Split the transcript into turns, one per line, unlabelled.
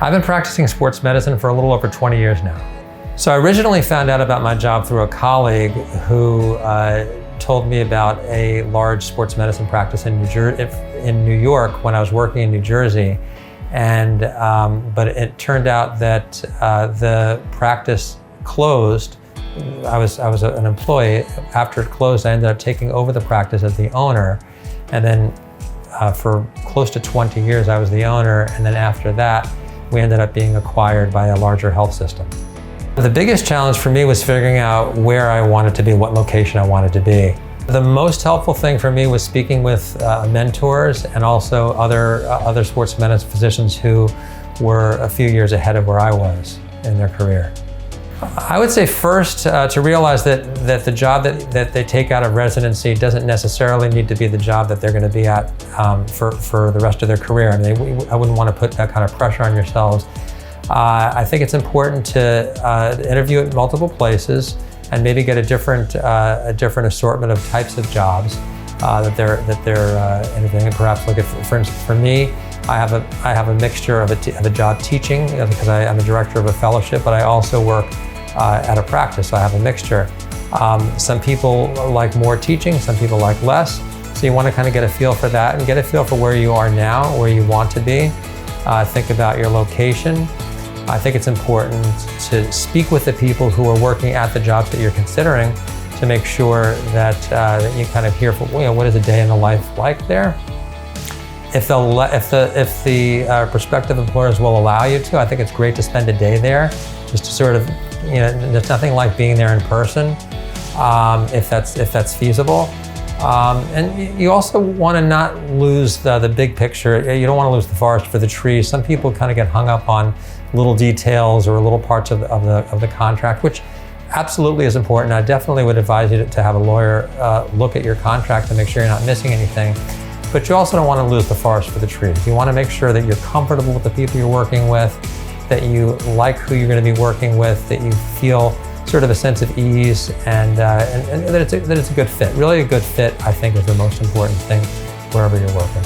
I've been practicing sports medicine for a little over 20 years now. So I originally found out about my job through a colleague who told me about a large sports medicine practice in New York when I was working in New Jersey. And but it turned out that the practice closed. I was an employee. After it closed, I ended up taking over the practice as the owner. And then for close to 20 years, I was the owner. And then after that, we ended up being acquired by a larger health system. The biggest challenge for me was figuring out where I wanted to be, what location I wanted to be. The most helpful thing for me was speaking with mentors and also other sports medicine physicians who were a few years ahead of where I was in their career. I would say first to realize that the job that they take out of residency doesn't necessarily need to be the job that they're going to be at for the rest of their career. I mean, I wouldn't want to put that kind of pressure on yourselves. I think it's important to interview at multiple places and maybe get a different assortment of types of jobs that they're interviewing. And perhaps, like for instance, for me, I have a mixture of a job teaching because I'm a director of a fellowship, but I also work at a practice. So I have a mixture. Some people like more teaching, some people like less. So you want to kind of get a feel for that and get a feel for where you are now, where you want to be. Think about your location. I think it's important to speak with the people who are working at the jobs that you're considering to make sure that you kind of hear from, what is a day in the life like there. If the prospective employers will allow you to, I think it's great to spend a day there, just to sort of, there's nothing like being there in person, if that's feasible. And you also want to not lose the big picture. You don't want to lose the forest for the trees. Some people kind of get hung up on little details or little parts of the contract, which absolutely is important. I definitely would advise you to have a lawyer look at your contract to make sure you're not missing anything. But you also don't want to lose the forest for the trees. You want to make sure that you're comfortable with the people you're working with, that you like who you're going to be working with, that you feel sort of a sense of ease, and that it's a good fit. Really a good fit, I think, is the most important thing wherever you're working.